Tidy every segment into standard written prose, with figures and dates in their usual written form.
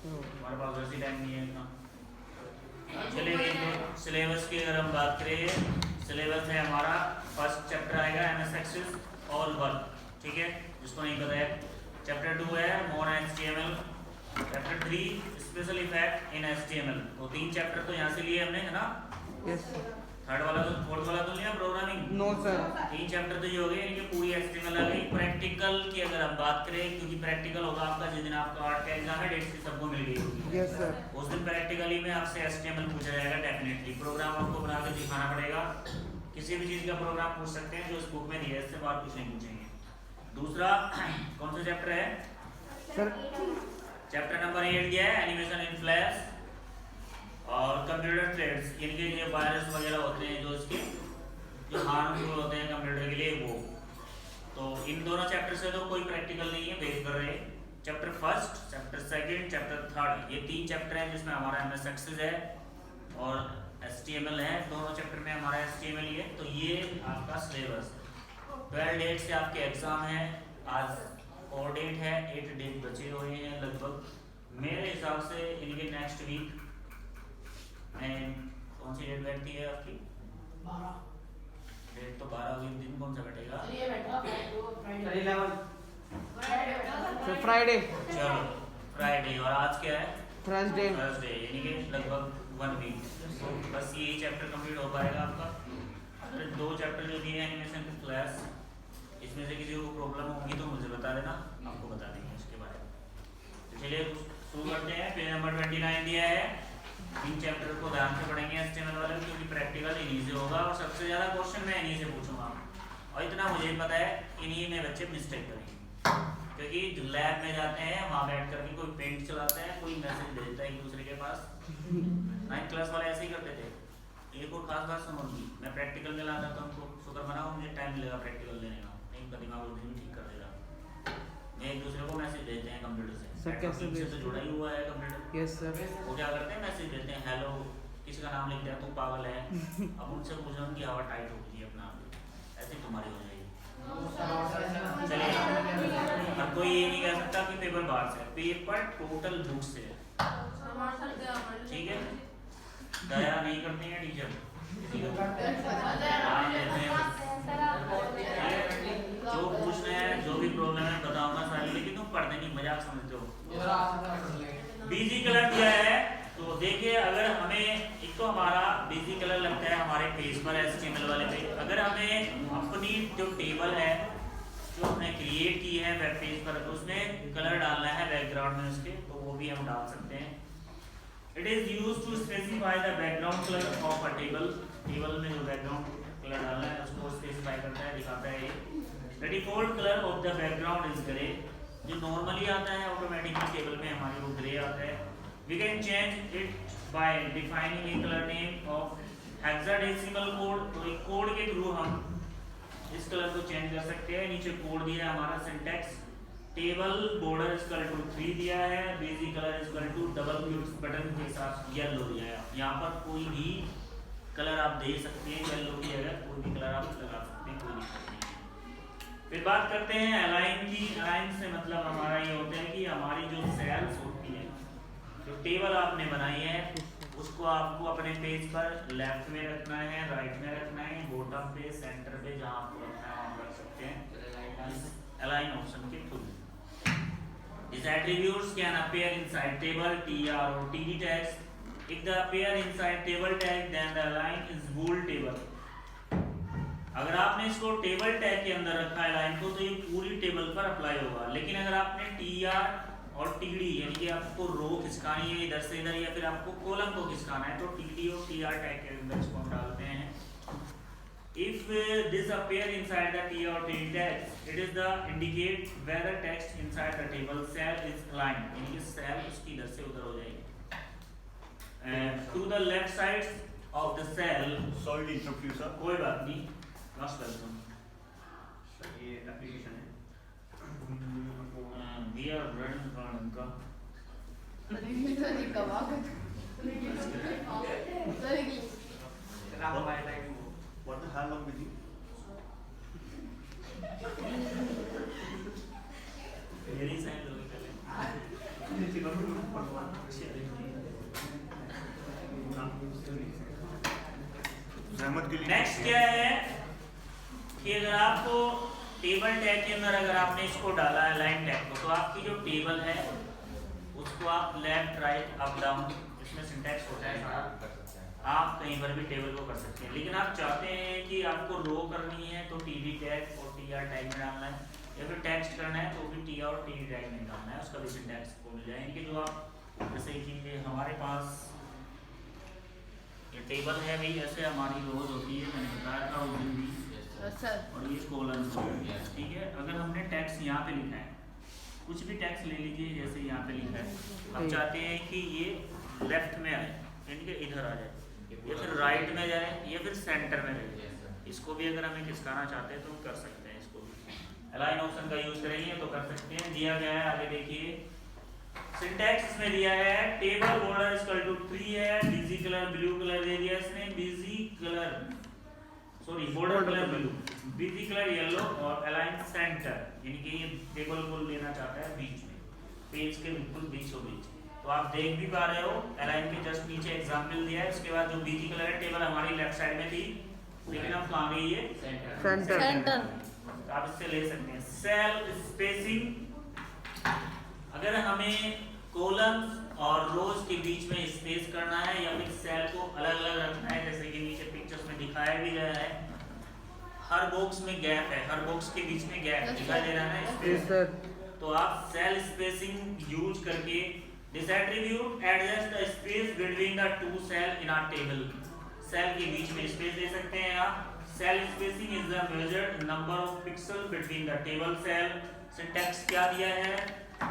हमारे पास वैसे टाइम नहीं है इतना। चलिए सिलेबस की अगर हम बात करें, सिलेबस है हमारा फर्स्ट चैप्टर आएगा MS एक्सेस ऑल वर्क, ठीक है, जिसको नहीं पता है। चैप्टर 2 है मोर HTML, chapter 3 special effect in HTML। तो 3 चैप्टर तो यहाँ से लिए हमने, है ना? Yes sir. थर्ड वाला तो फोर्थ वाला तो लिया प्रोग्रामिंग? No sir. 3 चैप्टर तो ये हो गए, इनकी पूरी HTML आ गई। प्रैक्टिकल की अगर हम बात करें, क्योंकि प्रैक्टिकल होगा आपका जिस दिन आपका आर्ट का एग्जाम है, डेट से सबको मिल गई होगी। Yes sir. उस दिन प्रैक्टिकली में आपसे HTML पूछा जाएगा डेफिनेटली। प्रोग्राम आपको बना के दिखाना पड़ेगा, किसी भी चीज़ का प्रोग्राम पूछ सकते हैं जो इस बुक में दिया है, इससे बात कुछ नहीं पूछेंगे। दूसरा कौन सा चैप्टर है सर? चैप्टर नंबर 8 दिया है एनिमेशन इन फ्लैश और कंप्यूटर थ्रेड्स, इनके जो वायरस वगैरह होते हैं जो इसके जो हार्मफुल होते हैं कंप्यूटर के लिए, वो तो इन दोनों चैप्टर से तो कोई प्रैक्टिकल नहीं है, बेस कर रहे हैं। Chapter first, chapter second, chapter third, ये 3 चैप्टर हैं जिसमें हमारा MS एक्सेस है और HTML है। दोनों चैप्टर में हमारा HTML ही है। तो ये आपका सिलेबस 12 डेट से आपके एग्जाम है। आज 4 डेट है, 8 डेट बचे हुए हैं लगभग। मेरे हिसाब से इनके नेक्स्ट वीक कौन सी डेट बैठती है आपकी? 12 डेट तो 12 हुई, दिन कौन सा बैठेगा? फ्राइडे। चलो फ्राइडे, और आज क्या है? थर्सडे। थर्सडे, यानी कि लगभग 1 वीक। तो बस यही चैप्टर कंप्लीट हो पाएगा आपका। फिर 2 चैप्टर जो दिए हैं एनिमेशन की क्लास, इसमें से किसी को प्रॉब्लम होगी तो मुझे बता देना, आपको बता देंगे उसके बारे में। तो चलिए शुरू करते हैं। पेज नंबर 29 दिया है। इन चैप्टर को ध्यान से पढ़ेंगे HTML वाले, क्योंकि प्रैक्टिकल इन्हीं से होगा और सबसे ज़्यादा क्वेश्चन मैं इन्हीं से पूछूंगा। और इतना मुझे पता है इन्हीं में बच्चे मिस्टेक करेंगे, क्योंकि जो लैब में जाते हैं वहाँ बैठ करके कोई पेंट चलाते हैं, कोई मैसेज भेजता है एक दूसरे के पास। 9th क्लास वाले ऐसे ही करते थे। एक और खास बात समझी, मैं प्रैक्टिकल में लाता था उनको, शुक्र मनाओ मुझे टाइम मिलेगा प्रैक्टिकल देने का, नहीं का दिमाग उस दिन ठीक कर देगा। मैं एक दूसरे को मैसेज भेजते हैं कंप्यूटर से, सर कैसे से तो जुड़ा ही हुआ है कंप्यूटर। Yes sir. वो क्या करते हैं, मैसेज देते हैं, हेलो, किसी का नाम लिख दिया, तू पागल है। अब उनसे पूछो उनकी हवा टाइट हो गई अपना, ऐसे तुम्हारी हो जाएगी। चलिए, अब कोई ये नहीं कह सकता कि पेपर बाहर से, पेपर टोटल बुक से है, ठीक है? दया नहीं करते हैं टीचर, जो पूछना है, जो भी प्रॉब्लम है बताऊंगा सारी, लेकिन तुम पढ़ते नहीं, मजाक समझते हो। बीजी कलर दिया है, तो देखिए अगर हमें एक तो हमारा बीजी कलर लगता है हमारे पेज पर HTML वाले पे, अगर हमें अपनी जो टेबल है जो हमने क्रिएट की है वेब पेज पर, तो उसमें कलर डालना है बैकग्राउंड में उसके, तो वो भी हम डाल सकते हैं। It is use to specify the background colour of a table, table में जो बैकग्राउंड कलर डालना है उसको स्पेसिफाई करता है, दिखाता है। The default colour of the background is grey, जो नॉर्मली आता है ऑटोमेटिकली टेबल में हमारे वो ग्रे आता है। We can change it by defining a colour name of hexadecimal code, तो एक कोड के थ्रू हम इस कलर को चेंज कर सकते हैं। नीचे कोड दिया है हमारा syntax, table border equal to 3 दिया है, basic colour equal to double click button के साथ येलो दिया है। यहाँ पर कोई भी कलर आप दे सकते हैं, येलो की जगह कोई भी कलर आप लगा सकते हैं, कोई दिक्कत नहीं है। फिर बात करते हैं अलाइन की। अलाइन से मतलब हमारा ये होता है कि हमारी जो सेल्स होती है, जो टेबल आपने बनाई है, उसको आपको अपने पेज पर लेफ्ट में रखना है, राइट में रखना है, बॉटम पे, सेंटर पे, जहाँ आपको रखना है वहाँ रख सकते हैं अलाइन ऑप्शन के through. These attributes can appear inside table TR or TD tags. If they appear inside table tag, then the align is bool table. अगर आपने इसको टेबल टैग के अंदर रखा है लाइन को, तो ये पूरी टेबल पर अप्लाई होगा। लेकिन अगर आपने TR और TD यानी कि आपको रो खिसकानी है इधर से इधर, या फिर आपको कॉलम को खिसकाना है, तो TD और TR टैग के अंदर इसको हम डालते हैं। If this appear inside the TR or TD tags, it is the indicate whether text inside the table cell is aligned, यानी कि cell उसकी इधर से उधर हो जाएगी। To the left sides of the cell. Sorry to interrupt you, sir. कोई बात नहीं, most welcome. ये एप्लीकेशन है। We are running on इनका। What the hell wrong with you? मेरी साइन लोगे पहले। जहमत के लिए नेक्स्ट क्या है कि अगर आपको टेबल टैग के अंदर अगर आपने इसको डाला है लाइन टैग को, तो आपकी जो टेबल है उसको आप लेफ्ट राइट अप डाउन, इसमें सिंटैक्स होता है सारा, आप कहीं पर भी टेबल को कर सकते हैं। लेकिन आप चाहते हैं कि आपको रो करनी है तो टीडी टैग और टीआर टैग में डालना है, या फिर टेक्स्ट करना है तो भी टी और टी टैग में डालना है, उसका भी सिंटैक्स को मिल जाए। इनके जो आप जैसे कि हमारे पास ये टेबल है भाई, ऐसे हमारी रोज होती है, मैंने बताया था उस दिन भी, और ये कॉलम, ठीक है। अगर हमने टैक्स यहाँ पे लिखा है, कुछ भी टैक्स ले लीजिए, जैसे यहाँ पे लिखा है, हम चाहते हैं कि ये लेफ्ट में आए, यानी कि इधर आ जाए, या फिर राइट में जाए, या फिर सेंटर में जाए। इसको भी अगर हमें खिसकाना चाहते हैं तो कर सकते हैं, इसको भी अलाइन ऑप्शन का यूज करेंगे तो कर सकते हैं। दिया गया है, आगे देखिए सिंटैक्स में दिया है टेबल बॉर्डर इक्वल टू 3 है, बीजी कलर ब्लू कलर दे दिया इसने, BG colour sorry border colour blue, BG colour yellow और अलाइन सेंटर, यानी कि ये टेबल को लेना चाहता है बीच में, पेज के बिल्कुल बीचों बीच। तो आप देख भी पा रहे हो अलाइन के जस्ट नीचे एग्जांपल दिया है। उसके बाद जो बीजी कलर है, टेबल हमारी लेफ्ट साइड में थी, लेकिन अब कहां गई है, सेंटर। तो आप इससे ले सकते हैं। सेल स्पेसिंग, अगर हमें कॉलम्स और रोज के बीच में स्पेस करना है या फिर सेल को अलग अलग रखना है, जैसे कि नीचे पिक्चर्स में दिखाया भी गया है, हर बॉक्स में गैप है, हर बॉक्स के बीच में गैप दिखाई दे रहा है स्पेस, तो आप सेल स्पेसिंग यूज करके this attribute adjust the space between the two cell in a table, cell के बीच में स्पेस दे सकते हैं आप। Cell spacing is the measured number of pixel between the table cell. Syntax क्या दिया है,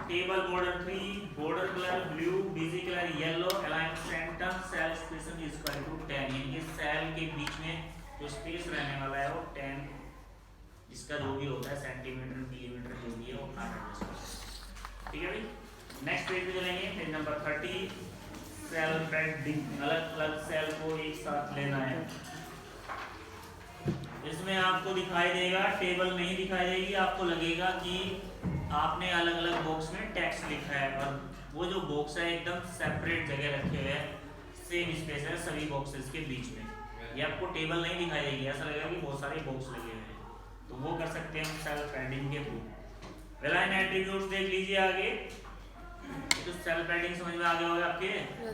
table border 3, border colour blue, BG colour yellow, align centre, cell spacing is equal to 10, यानी कि सेल के बीच में जो स्पेस रहने वाला है वो 10, इसका जो भी होता है सेंटीमीटर मिलीमीटर जो भी है वो अपना एडजस्ट कर सकते हैं, ठीक है भाई। नेक्स्ट पेज पे चलेंगे, पेज नंबर 30, सेल पैडिंग, अलग अलग सेल को एक साथ लेना है। इसमें आपको दिखाई देगा, टेबल नहीं दिखाई देगी, आपको लगेगा कि आपने अलग अलग बॉक्स में टेक्स्ट लिखा है, और वो जो बॉक्स है एकदम सेपरेट जगह रखे हुए हैं, सेम स्पेस है सभी बॉक्सेस के बीच में, ये आपको टेबल नहीं दिखाई देगी, ऐसा लगेगा कि बहुत सारे बॉक्स लगे हुए हैं। तो वो कर सकते हैं हम सेल पैडिंग के थ्रू। अलाइन एट्रीब्यूट्स देख लीजिए आगे, तो सेल पैडिंग समझ में आ गया होगा आपके,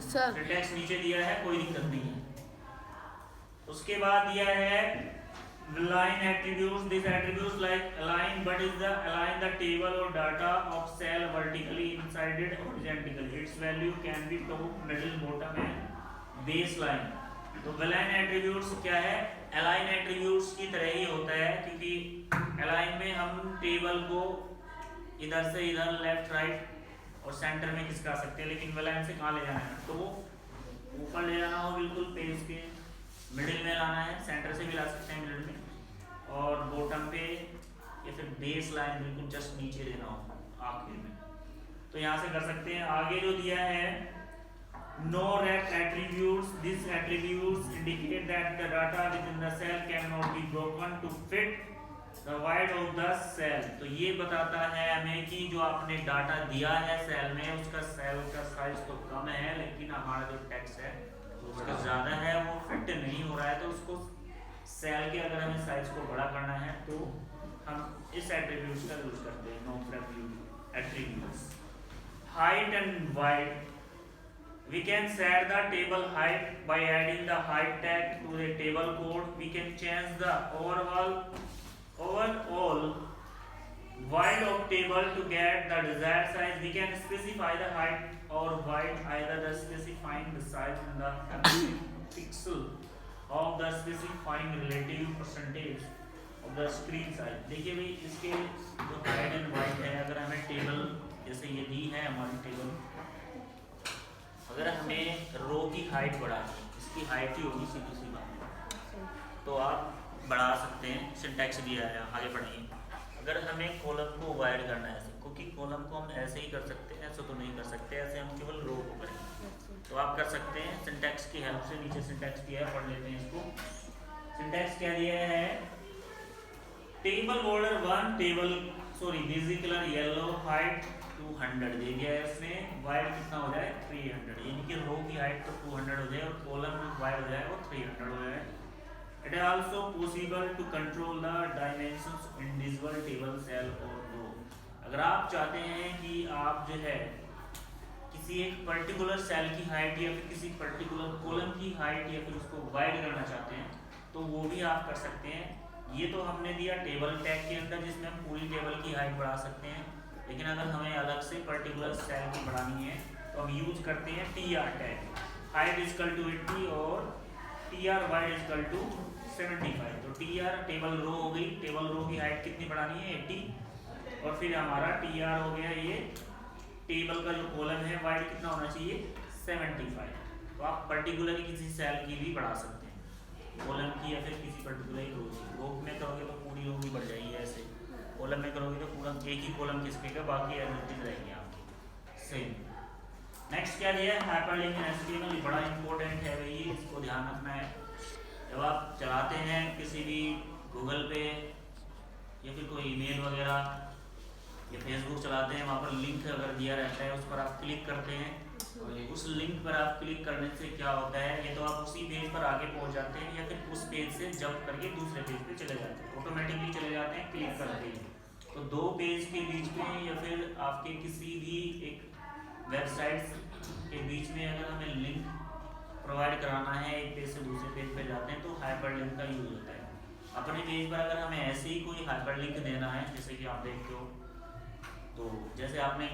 सिंटैक्स नीचे दिया है, कोई दिक्कत नहीं है। उसके बाद दिया है line attributes, these attributes like align, but is the align the table or data of cell vertically inside it horizontally, its value can be top, middle, bottom and baseline। तो align attributes क्या है, align attributes की तरह ही होता है, क्योंकि align में हम टेबल को इधर से इधर लेफ्ट राइट और सेंटर में खिसका सकते हैं, लेकिन align से कहाँ ले जाना है, तो ऊपर ले जाना हो बिल्कुल पेज के मिडिल में लाना है, सेंटर से भी ला सकते हैं मिडिल में, और बॉटम पे या फिर बेस लाइन बिल्कुल जस्ट नीचे देना हो आखिर में, तो यहाँ से कर सकते हैं। आगे जो दिया है nowrap attributes, this attributes indicate that the data within the cell can not be broken to fit the wide of the cell. तो ये बताता है हमें कि जो आपने डाटा दिया है सेल में, उसका सेल का साइज तो कम है, लेकिन हमारा जो टेक्स्ट है उसका ज़्यादा है, वो फिट नहीं हो रहा है, तो उसको सेल के अगर हमें साइज को बड़ा करना है तो हम इस एट्रीब्यूट्स का यूज करते हैं, no attributes. Height and wide, we can set the table height by adding the height tag to the table code. We can change the overall wide of table to get the desired size. We can specify the height or wide either the specifying the size in the pixel of the specifying relative percentage of the screen size। देखिए भाई, इसके जो height and wide है, अगर हमें table जैसे ये दी है हमारी टेबल, अगर हमें रो की हाइट बढ़ानी है, इसकी हाइट ही होगी सीधी सी बात, तो आप बढ़ा सकते हैं, सिंटैक्स दिया है, आगे बढ़ाइए। अगर हमें कॉलम को वाइड करना है, क्योंकि कॉलम को हम ऐसे ही कर सकते हैं, ऐसे तो नहीं कर सकते, ऐसे हम केवल रो को करेंगे, तो आप कर सकते हैं सिंटैक्स की हेल्प से। नीचे सिंटैक्स दिया है, पढ़ लेते हैं इसको। सिंटैक्स क्या दिया है, टेबल बॉर्डर 1, टेबल बीजी कलर येलो, हाइट 200 दे दिया है इसने, वाइड कितना हो जाए 300, यानी कि रो की हाइट तो 200 हो जाए और कॉलम में वाइड हो जाए वो 300 हो जाए। It is also possible to control the dimensions individual table cell और रो। अगर आप चाहते हैं कि आप जो है किसी एक पर्टिकुलर सेल की हाइट या फिर किसी पर्टिकुलर कॉलम की हाइट या फिर उसको वाइड करना चाहते हैं तो वो भी आप कर सकते हैं। ये तो हमने दिया टेबल टैग के अंदर जिसमें हम पूरी टेबल की हाइट बढ़ा सकते हैं, लेकिन अगर हमें अलग से पर्टिकुलर सेल की बढ़ानी है तो हम यूज करते हैं TR tag, height equal to 80 और TR वाइड इजकल टू 75। तो TR टेबल रो हो गई, टेबल रो की हाइट कितनी बढ़ानी है 80, और फिर हमारा TR हो गया ये टेबल का जो कॉलम है वाइड कितना होना चाहिए 75। तो आप पर्टिकुलर किसी सेल की भी बढ़ा सकते हैं, कॉलम की या फिर किसी पर्टिकुलर रो की। रो में करोगे तो पूरी रो भी बढ़ जाएगी ऐसे, कॉलम में करोगे तो पूरा एक ही कॉलम किसके का बाकी एलिमेंट्स रहेंगे आपके सेम। नेक्स्ट क्या दिया है हाइपरलिंक इन एचटीएमएल, बड़ा इंपॉर्टेंट है भाई, इसको ध्यान रखना है। जब आप चलाते हैं किसी भी गूगल पे या फिर कोई ईमेल वगैरह या फेसबुक चलाते हैं, वहाँ पर लिंक अगर दिया रहता है उस पर आप क्लिक करते हैं और उस लिंक पर आप क्लिक करने से क्या होता है, ये तो आप उसी पेज पर आगे पहुँच जाते हैं या फिर उस पेज से जंप करके दूसरे पेज पे चले जाते हैं, ऑटोमेटिकली चले जाते हैं क्लिक करते हैं। तो दो पेज के बीच में या फिर आपके किसी भी एक वेबसाइट के बीच में अगर हमें लिंक प्रोवाइड कराना है एक पेज से दूसरे पेज पे जाते हैं तो हाइपरलिंक का यूज होता है। अपने पेज पर अगर हमें ऐसे ही कोई हाइपरलिंक देना है, जैसे कि आप देखते हो तो जैसे आपने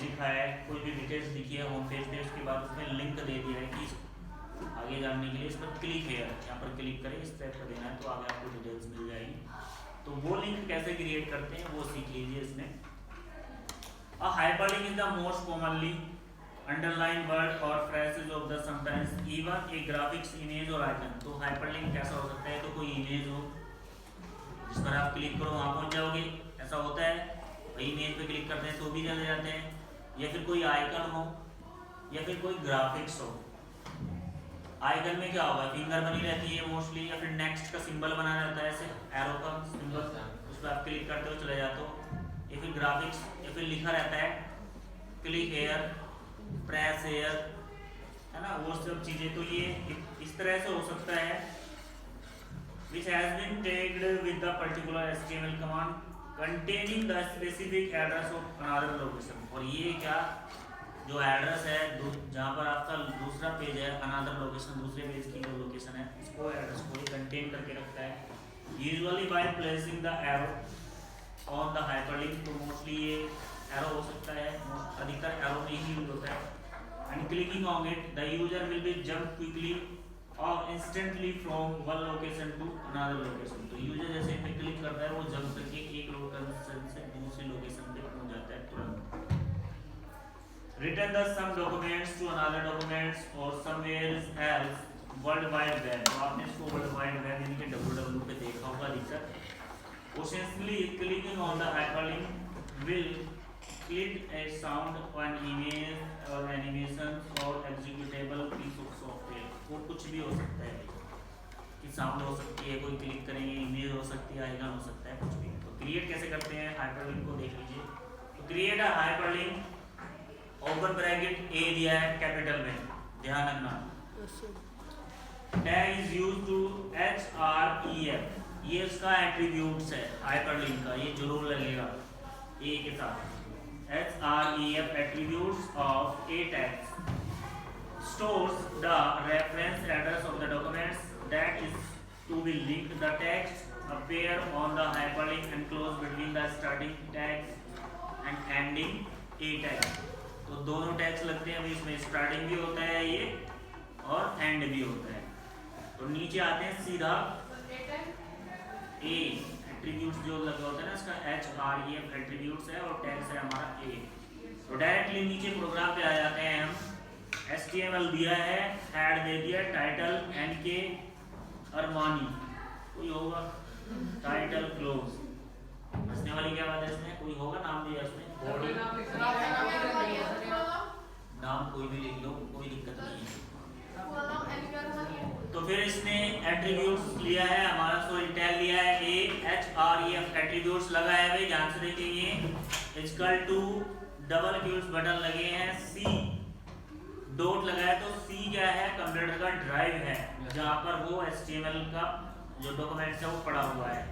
लिखा है कोई भी डिटेल्स लिखी है होम पेज पे, उसके बाद उसमें लिंक दे दिया है कि आगे जानने के लिए इस पर क्लिक है, यहाँ पर क्लिक करें, इस टाइप का देना है तो आगे आपको डिटेल्स मिल जाएगी। तो वो लिंक कैसे क्रिएट करते हैं वो सीख लीजिए इसमें। A hyperlink is the most commonly underlined word or phrases of the sometimes even a graphics image or icon। तो hyperlink कैसा हो सकता है, तो कोई इमेज हो जिस पर आप क्लिक करो वहाँ पहुँच जाओगे, ऐसा होता है। इमेज पे क्लिक करते हैं तो भी चले जाते हैं, या फिर कोई आइकन हो या फिर कोई ग्राफिक्स हो। आइकन में क्या होगा, फिंगर बनी रहती है मोस्टली, या फिर नेक्स्ट का सिंबल बना रहता है ऐसे एरो का सिंबल, उस पर आप क्लिक करते हो चले जाते हो, या फिर ग्राफिक्स, या फिर लिखा रहता है क्लिक हेयर, प्रेस हेयर, है ना, वो सब चीजें। तो ये इस तरह से हो सकता है which has been tagged with the particular HTML command containing the specific address of another location। और ये क्या जो एड्रेस है जहाँ पर आपका दूसरा पेज है, अनदर लोकेशन, दूसरे पेज की जो लोकेशन है उसको एड्रेस को कंटेन करके रखता है। Usually by placing the arrow on the hyperlink. तो मोस्टली ये एरो हो सकता है, अधिकतर एरो में ही यूज होता है। And clicking on it the user will be jump quickly और instantly from one location to another location. तो यूजर जैसे पे क्लिक करता है वो जंप करके एक लोकेशन से दूसरी लोकेशन पे पहुंच जाता है तुरंत। Return the some documents to another documents or somewhere else world wide web. तो आपने इसको वर्ल्ड वाइड वेब यानी कि www पे देखा होगा अधिकतर। Essentially clicking on the hyperlink will click a sound on image or animation or executable piece of software। वो कुछ भी हो सकता है कि साउंड हो सकती है, कोई क्लिक करेंगे, इमेज हो सकती है, आइकन हो सकता है, कुछ भी। तो क्रिएट कैसे करते हैं हाइपरलिंक को देख लीजिए। तो create a hyperlink, open bracket a दिया है कैपिटल में, ध्यान रखना। Tag is used to href, ये उसका एट्रीब्यूट्स है हाइपरलिंक का, ये जरूर लगेगा ए के साथ। href attributes of a text stores the reference address of the documents that is to be linked। The text appear on the hyperlink and close between the starting tags and ending a tag। तो दोनों tags लगते हैं, इसमें starting भी होता है ये और एंड भी होता है। तो नीचे आते हैं सीधा ए एट्रीब्यूट्स जो लगा होता है ना, इसका href एट्रीब्यूट्स है और टैग्स है हमारा ए। तो डायरेक्टली नीचे प्रोग्राम पे आ जाते हैं हम। HTML दिया है, हेड दे दिया, टाइटल NK अरमानी कोई होगा, टाइटल क्लोज, हंसने वाली क्या बात है इसमें, कोई होगा नाम दिया इसमें, बॉडी नाम कोई भी लिख लो, कोई दिक्कत नहीं है। तो फिर इसने एट्रीब्यूट्स लिया है हमारा, सॉरी टैग लिया है ए href एट्रीब्यूट्स लगा है भाई, ध्यान से देखेंगे। इक्वल टू डबल क्यूट्स बटन लगे हैं, सी डॉट लगा है, तो सी क्या है, कंप्यूटर का ड्राइव है जहाँ पर वो HTML का जो डॉक्यूमेंट्स है वो पड़ा हुआ है।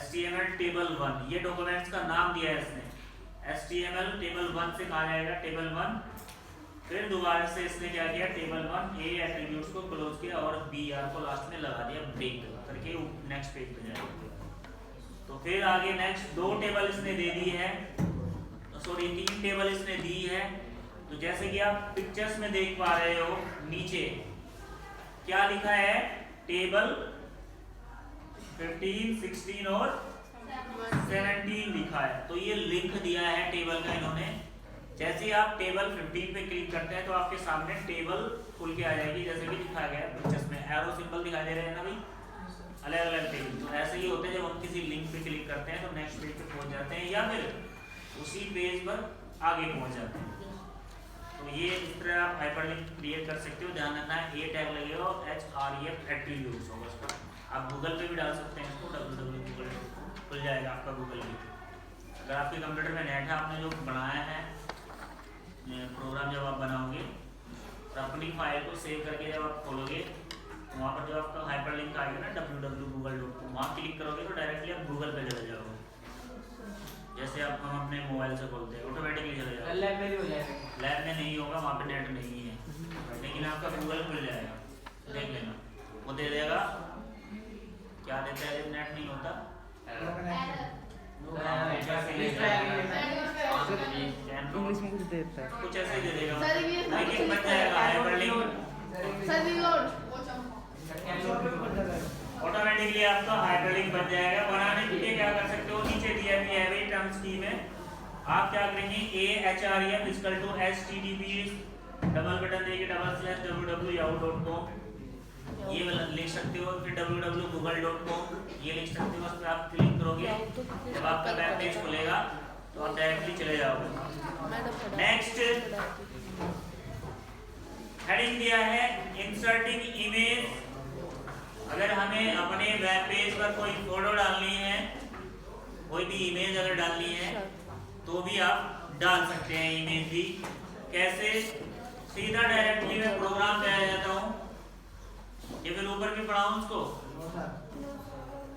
HTML टेबल 1, ये डॉक्यूमेंट्स का नाम दिया है इसने, HTML टेबल 1 से कहा जाएगा टेबल 1। फिर दोबारा से इसने क्या किया, टेबल 1 ए एट्रीब्यूट्स को क्लोज किया और BR को लास्ट में लगा दिया ब्रेक करके, नेक्स्ट पेज पे जाएगा। तो फिर आगे नेक्स्ट 2 टेबल इसने दे दी है, सॉरी 3 टेबल इसने दी है। तो जैसे कि आप पिक्चर्स में देख पा रहे हो, नीचे क्या लिखा है, टेबल 15, 16 और 17 लिखा है। तो ये लिंक दिया है टेबल का इन्होंने। जैसे ही आप टेबल 15 पे क्लिक करते हैं तो आपके सामने टेबल खुल के आ जाएगी, जैसे कि दिखाया गया है पिक्चर्स में, एरो सिंबल दिखाई दे रहे हैं ना भाई, अलग अलग टेबल। तो ऐसे ही होते हैं जब हम किसी लिंक पे क्लिक करते हैं तो नेक्स्ट पेज पे पहुंच जाते हैं या फिर उसी पेज पर आगे पहुंच जाते हैं। तो ये इस तरह आप हाइपरलिंक क्रिएट कर सकते हो। ध्यान रखना है ए टैग लगेगा और href एट्रीब्यूट्स होगा उसका। आप गूगल पे भी डाल सकते हैं इसको, www खुल जाएगा आपका गूगल पे। अगर आपके कंप्यूटर में नेट है, आपने जो बनाया है प्रोग्राम, जब आप बनाओगे और अपनी फाइल को सेव करके जब आप खोलोगे तो वहाँ पर जो आपका हाइपरलिंक आएगा ना www.google.com, वहाँ क्लिक करोगे तो डायरेक्टली आप गूगल पे चले जाओगे। जैसे आप हम अपने मोबाइल से खोलते हैं ऑटोमेटिकली चले जाओगे। लैब में भी हो जाएगा, लैब में नहीं होगा, वहाँ पे नेट नहीं है, लेकिन आपका गूगल खुल जाएगा, देख लेना। वो दे देगा, क्या देता है जब नेट नहीं होता, इंग्लिश में कुछ देता है, कुछ ऐसे ही दे देगा, लेकिन बन जाएगा हाइपरलिंक ऑटोमेटिकली, आपका हाइपरलिंक बन जाएगा। बनाने के लिए क्या कर सकते हो, नीचे दिया भी है भाई टर्म्स की में, आप क्या करेंगे, ahref https डबल बटन देके www.yahoo.com ये लिख सकते हो, फिर www.google.com ये लिख सकते हो। उस पर आप क्लिक करोगे, जब आपका वेब पेज खुलेगा तो आप डायरेक्टली चले जाओगे। नेक्स्ट हेडिंग दिया है इंसर्टिंग इमेज। अगर हमें अपने वेब पेज पर कोई फोटो डालनी है, कोई भी इमेज अगर डालनी है तो भी आप डाल सकते हैं इमेज भी। कैसे, सीधा डायरेक्टली मैं प्रोग्राम पे आ जाता हूँ, ये फिर ऊपर भी पढ़ाऊँ उसको,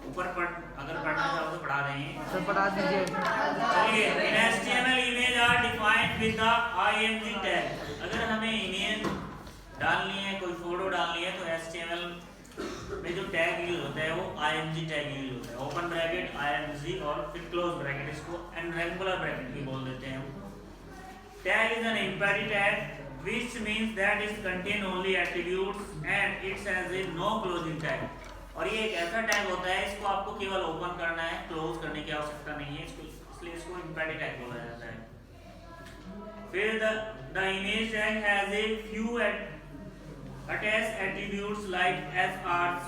ऊपर पढ़, अगर पढ़ना चाहो तो पढ़ा देंगे, तो पढ़ा दीजिए। चलिए, in HTML image are defined with the img tag। अगर हमें इमेज डालनी है, कोई फोटो डालनी है, तो HTML में जो टैग यूज होता है वो img टैग यूज होता है, ओपन ब्रैकेट img और फिर क्लोज ब्रैकेट, इसको रेक्टेंगुलर ब्रैकेट भी बोल देते हैं। Tag is an empty tag which means that it contain only attributes and it has a no closing tag। और ये एक ऐसा टैग होता है, इसको आपको केवल ओपन करना है, क्लोज करने की आवश्यकता नहीं है इसको, इसलिए इसको एम्पटी टैग बोला जाता है। फिर the image tag has a few attached attributes like src,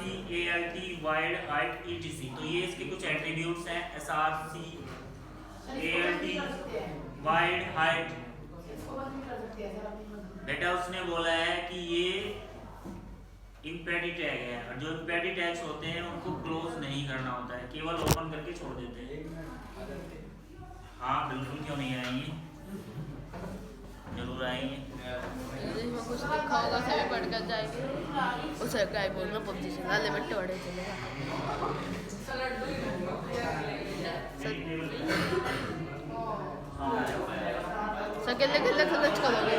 alt, wide, height, etc। तो ये इसके कुछ एट्रीब्यूट्स हैं, src, alt, wide, height। बेटा उसने बोला है कि ये इम्पेडी टैग है, और जो इम्पेडी टैग्स होते हैं उनको क्लोज नहीं करना होता है, केवल ओपन करके छोड़ देते हैं। हाँ बिल्कुल, क्यों नहीं आएंगे, जरूर आएंगे। इसमें कुछ लिखा होगा, सभी पढ़कर जाएंगे। उस सरकारी बोल में पब्जी चला ले बट्टे बड़े चलेगा। सकेले के लिए लच करोगे,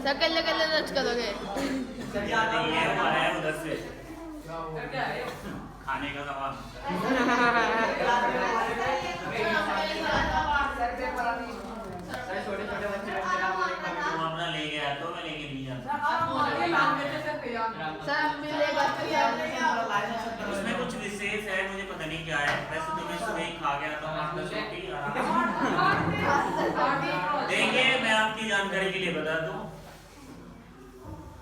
सकेले के लिए लच करोगे। ये हमारा है उधर से खाने का सामान। छोटे-छोटे बच्चे तुम अपना ले गया तो मैं लेके नहीं जाता। उसमें कुछ विशेष है, मुझे पता नहीं क्या है, वैसे तो मैं सुबह ही खा गया था, 8-10 रोटी देखिए। मैं आपकी जानकारी के लिए बता दूं,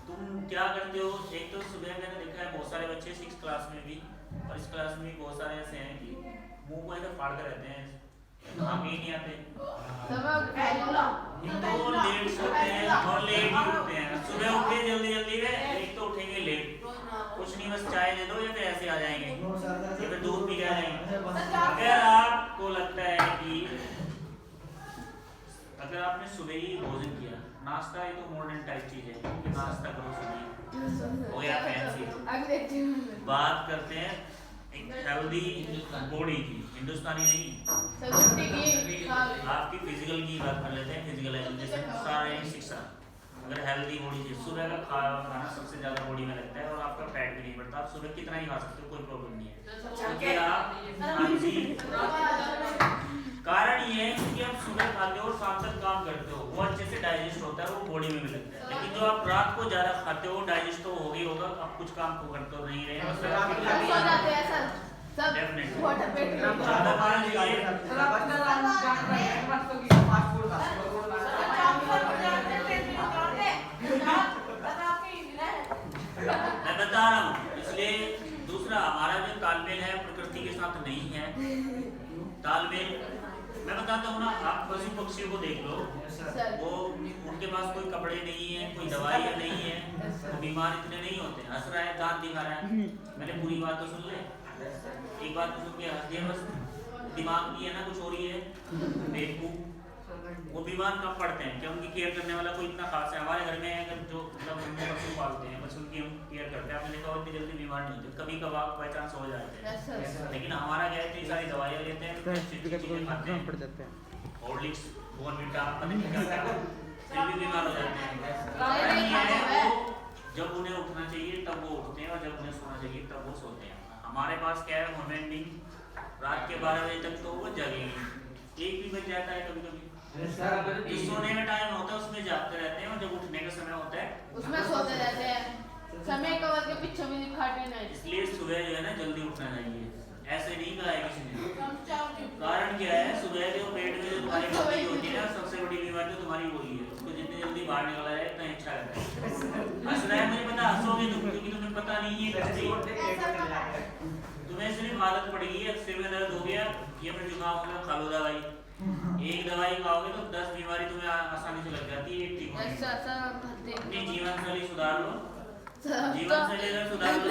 तुम क्या करते हो, एक तो सुबह मैंने देखा है बहुत सारे बच्चे 6 क्लास में भी और इस क्लास में भी बहुत सारे ऐसे हैं कि मुंह को ऐसे फाड़ कर रहते हैं, काम ही नहीं आते, तो लेट सोते हैं और लेट ही उठते हैं। सुबह उठते जल्दी जल्दी में, एक तो उठेंगे लेट, कुछ नहीं बस चाय दे दो या फिर ऐसे आ जाएंगे या फिर दूध पी के आ जाएंगे। अगर आपको लगता है कि अगर आपने सुबह ही भोजन किया, नाश्ता ये तो मॉडर्न टाइप चीज है कि नाश्ता करो सुबह, हो गया फैंसी। बात करते हैं एक हेल्दी बॉडी की, हिंदुस्तानी नहीं, आपकी फिजिकल की बात कर लेते हैं। फिजिकल जैसे शारीरिक शिक्षा, अगर हेल्दी बॉडी चाहिए, सुबह का खाना सबसे ज्यादा बॉडी में लगता है और आपका फैट भी नहीं बढ़ता। आप सुबह कितना ही खा सकते हो, कोई प्रॉब्लम नहीं है, क्योंकि आप हाँ जी, कारण ये है कि आप सुबह खाते हो और शाम तक काम करते हो, वो अच्छे से डाइजेस्ट होता है, वो बॉडी में भी लगता है। लेकिन जो आप रात को ज्यादा खाते हो, डाइजेस्ट तो हो गई होगा, आप कुछ काम को करते हो नहीं रहे, मैं बता रहा हूँ। इसलिए दूसरा हमारा जो तालमेल है प्रकृति के साथ नहीं है। तालमेल मैं बताता हूँ ना, आप पशु पक्षियों को देख लो, वो उनके पास कोई कपड़े नहीं है, कोई दवाई नहीं है, वो बीमार इतने नहीं होते। हंस रहा है, दांत दिखा रहा है, मैंने पूरी बात तो सुन ले, एक बात तो सुन के हंस दिया, बस दिमाग नहीं है ना, कुछ हो रही है बेवकूफ। वो बीमार कब पड़ते हैं? क्या उनकी केयर करने वाला कोई इतना खास है? हमारे घर में अगर जो मतलब हम पशु पालते हैं, बस उनकी हम केयर करते हैं, आपने देखा और इतनी जल्दी बीमार नहीं होते, कभी कभार बाई चांस हो जाते हैं। लेकिन हमारा क्या है, इतनी सारी दवाइयाँ लेते हैं, हॉर्लिक्स, बॉर्नविटा, पता नहीं क्या क्या, फिर भी बीमार हो जाते हैं। जब उन्हें उठना चाहिए तब वो उठते हैं, और जब उन्हें सोना चाहिए तब वो सोते हैं। हमारे पास क्या है, ह्यूमन बीइंग रात के 12 बजे तक तो वो जगेंगे, 1 भी बज जाता है कभी कभी। जो सोने का टाइम होता है उसमें जागते रहते हैं, और जब उठने का समय होता है उसमें सोते रहते हैं, समय कवर के पीछे भी खाते नहीं। इसलिए सुबह जो है ना जल्दी उठना चाहिए, ऐसे नहीं कहा है किसी ने। कारण क्या है, सुबह जो पेट में जो तुम्हारी बीमारी होती है ना, सबसे बड़ी बीमारी तो तुम्हारी वही है, उसको जितनी जल्दी बाहर निकला जाए इतना अच्छा रहता है। हंस रहा है, मुझे पता हंसोगे तुम, क्योंकि तुम्हें पता नहीं है, तुम्हें सिर्फ आदत पड़ गई है, सिर में दर्द हो गया, ये फिर जुकाम हो गया, खा लो दवाई। एक दवाई खाओगे तो 10 बीमारी तुम्हें आसानी से लग जाती है, एक ठीक होगी। अपनी जीवन शैली सुधार लो, जीवन शैली अगर सुधार लो,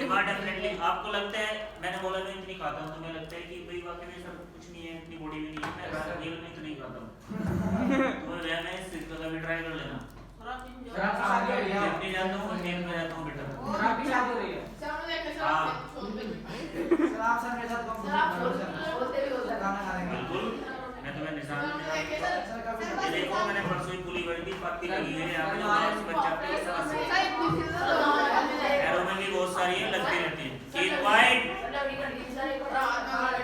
बीमार डेफिनेटली। आपको लगता है, मैंने बोला मैं इतनी खाता हूँ, तुम्हें लगता है कि भाई वाकई में सब कुछ नहीं है, इतनी बॉडी भी नहीं है, मैं रियल में इतनी खाता हूँ, तुम्हें वह मैं इस चीज का कभी ट्राई कर लेना। जितनी जाता हूँ गेम में जाता हूँ बेटा, बिल्कुल मैं तुम्हें निशान ये देखो, मैंने परसों ही पुली भरी थी, पत्ती लगी है यहाँ पे, जो बच्चा पैरों में भी बहुत सारी है, लगती रहती है। Keep quiet.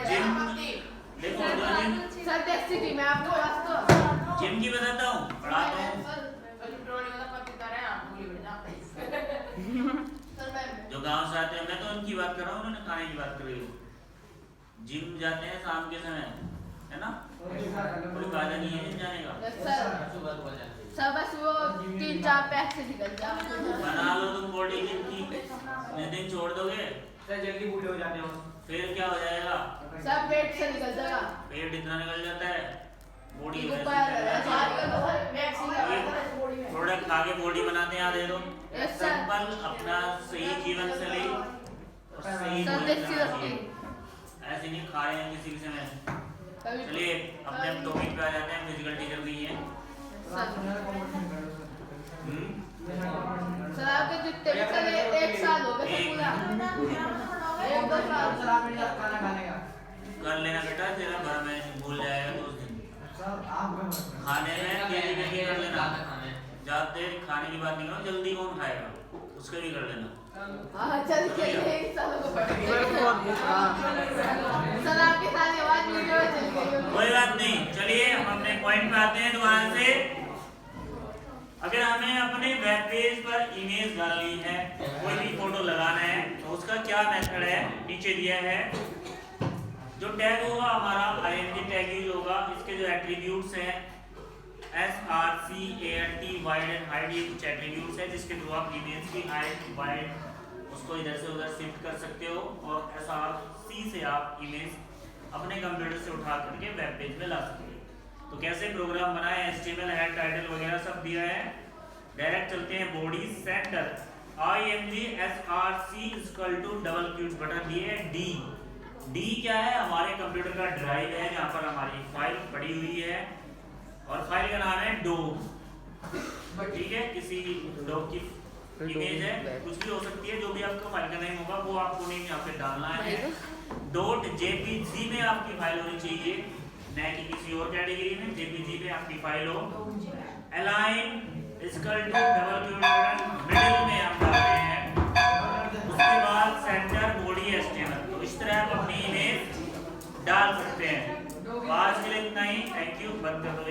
जिम देखो, जिम की बताता हूँ, पढ़ाता हूँ। जो गांव से आते हैं, मैं तो उनकी बात कर रहा हूँ, उन्होंने खाने की बात कर रही हूँ। जिम जाते हैं शाम के समय, है ना, कोई फायदा नहीं है जिम जाने का। सब बस वो 3-4 पैक से निकल जाओ, बना लो तुम बॉडी जिनकी, दिन छोड़ दोगे जल्दी बूढ़े हो जाते हो, फिर क्या हो जाएगा, सब पेट से निकल जाएगा, पेट इतना निकल जाता है, बॉडी प्रोडक्ट खा के बॉडी बनाते हैं, दे दो। सिंपल अपना सही जीवन शैली और सही ऐसे नहीं खा रहे हैं किसी समय। चलिए अपने टॉपिक पे आ जाते हैं, फिजिकल टीचर भी हैं। सर आपके जितने भी चले 1 साल हो गए पूरा, 1-2 साल कर लेना बेटा, तेरा भर में भूल जाएगा तो उस दिन। खाने में तेजी में भी कर लेना, ज्यादा देर खाने की बात नहीं करो, जल्दी कौन खाएगा उसके भी कर लेना। चल चलिए 1 साल को पढ़ेंगे सर, आपके साथ आवाज वीडियो चल गई, कोई बात नहीं। चलिए हम अपने पॉइंट पे आते हैं दोबारा से। अगर हमें अपने वेब पेज पर इमेज डालनी है, कोई भी फोटो लगाना है, तो उसका क्या मेथड है, नीचे दिया है। जो टैग होगा हमारा ING टैग यूज होगा, इसके जो एट्रीब्यूट्स हैं SRC ANT wide and hide, ये कुछ एट्रीब्यूट्स है जिसके थ्रू आप इमेज की हाइट वाइड उसको इधर से उधर शिफ्ट कर सकते हो, और SRC से आप इमेज अपने कंप्यूटर से उठा करके वेब पेज में ला सकते हो। तो कैसे प्रोग्राम बनाए, HTML हेड टाइटल वगैरह सब दिया है। डायरेक्ट चलते हैं body centre, ING SRC double cute button दिए D क्या है, हमारे कंप्यूटर का ड्राइव है जहाँ पर हमारी फाइल पड़ी हुई है, और फाइल का नाम है डॉग। ठीक है, किसी डॉग की इमेज है, कुछ भी हो सकती है, जो भी आपका फाइल का नेम होगा वो आपको नेम यहाँ पे डालना है। .jpg में आपकी फाइल होनी चाहिए, न कि किसी और कैटेगरी में। jpg में आपकी फाइल हो। Align equal to double quote middle में हम डालते हैं। उसके बाद सेंटर बॉडी HTML। तो इस तरह आप अपनी इमेज डाल सकते हैं। आज के लिए इतना ही। Thank you. बंद कर दो।